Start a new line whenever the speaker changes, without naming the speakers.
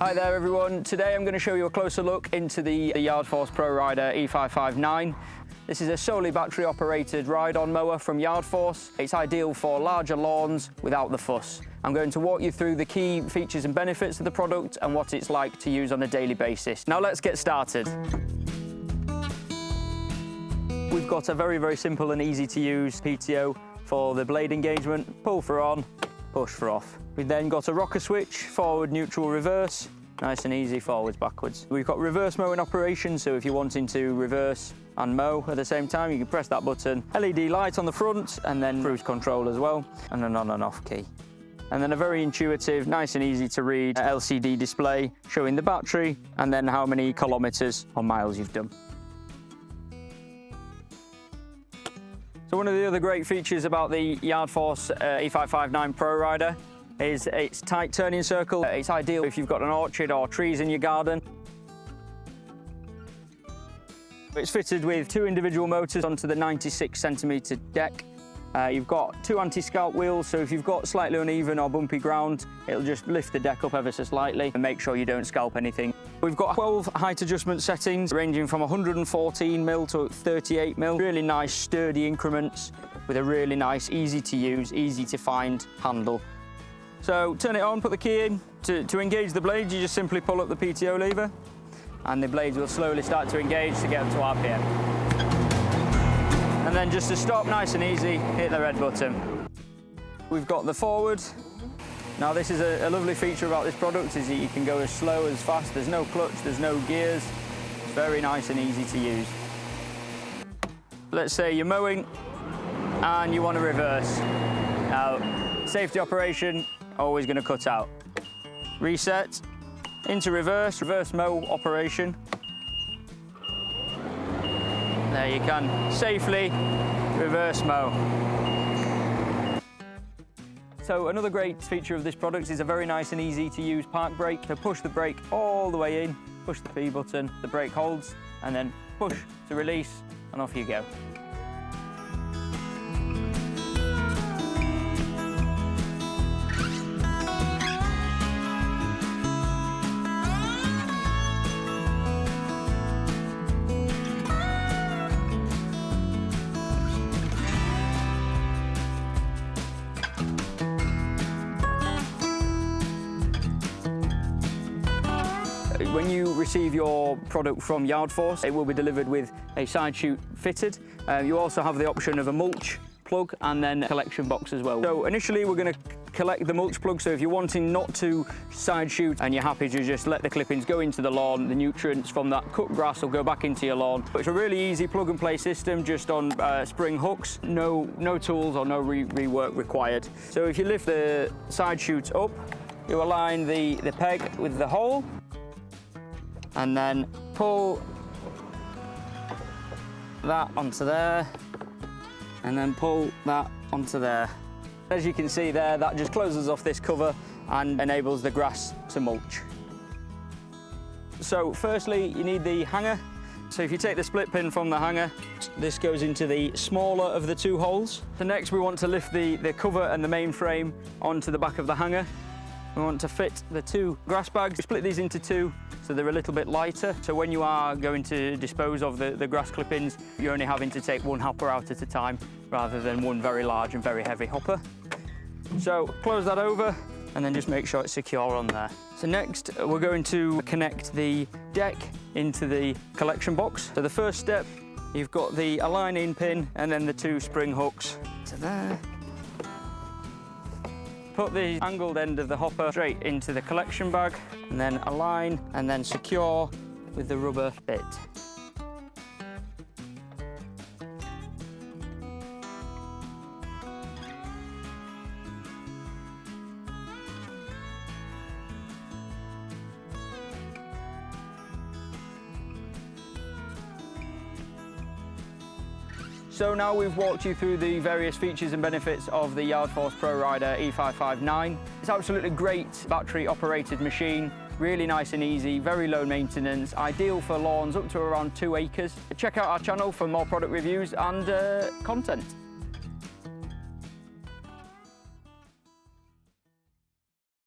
Hi there everyone, today I'm going to show you a closer look into the Yard Force ProRider E559. This is a solely battery operated ride-on mower from Yard Force. It's ideal for larger lawns without the fuss. I'm going to walk you through the key features and benefits of the product and what it's like to use on a daily basis. Now let's get started. We've got a very simple and easy to use PTO for the blade engagement. Pull for on, push for off. We've then got a rocker switch, forward, neutral, reverse. Nice and easy, forwards, backwards. We've got reverse mowing operation, so if you're wanting to reverse and mow at the same time, you can press that button. LED light on the front, and then cruise control as well, and an on and off key. And then a very intuitive, nice and easy to read LCD display showing the battery and then how many kilometers or miles you've done. So one of the other great features about the Yard Force E559 ProRider is its tight turning circle. It's ideal if you've got an orchard or trees in your garden. It's fitted with 2 individual motors onto the 96cm deck. You've got 2 anti-scalp wheels, so if you've got slightly uneven or bumpy ground, it'll just lift the deck up ever so slightly and make sure you don't scalp anything. We've got 12 height adjustment settings ranging from 114mm to 38mm. Really nice sturdy increments with a really nice, easy to use, easy to find handle. So turn it on, put the key in. To engage the blades, you just simply pull up the PTO lever and the blades will slowly start to engage to get up to RPM. And then just to stop, nice and easy, hit the red button. We've got the forward. Now this is a lovely feature about this product is that you can go as slow as fast. There's no clutch, there's no gears. It's very nice and easy to use. Let's say you're mowing and you want to reverse. Now, safety operation, always going to cut out. Reset, into reverse mow operation. There you can safely reverse mow. So another great feature of this product is a very nice and easy to use park brake. So push the brake all the way in, push the P button, the brake holds, and then push to release, and off you go. When you receive your product from Yard Force, it will be delivered with a side chute fitted. You also have the option of a mulch plug and then a collection box as well. So initially we're going to collect the mulch plug, so if you're wanting not to side chute and you're happy to just let the clippings go into the lawn, the nutrients from that cut grass will go back into your lawn. But it's a really easy plug and play system just on spring hooks, no tools or no rework required. So if you lift the side chute up, you align the peg with the hole, and then pull that onto there, and then pull that onto there. As you can see there, that just closes off this cover and enables the grass to mulch. So firstly, you need the hanger. So if you take the split pin from the hanger, this goes into the smaller of the 2 holes. So next we want to lift the cover and the main frame onto the back of the hanger. We want to fit the 2 grass bags, split these into 2 so they're a little bit lighter. So when you are going to dispose of the grass clippings, you're only having to take 1 hopper out at a time rather than 1 very large and very heavy hopper. So close that over and then just make sure it's secure on there. So next we're going to connect the deck into the collection box. So the first step, you've got the aligning pin and then the 2 spring hooks to there. Put the angled end of the hopper straight into the collection bag and then align and then secure with the rubber bit. So now we've walked you through the various features and benefits of the Yard Force ProRider E559. It's absolutely great battery operated machine, really nice and easy, very low maintenance, ideal for lawns up to around 2 acres. Check out our channel for more product reviews and content.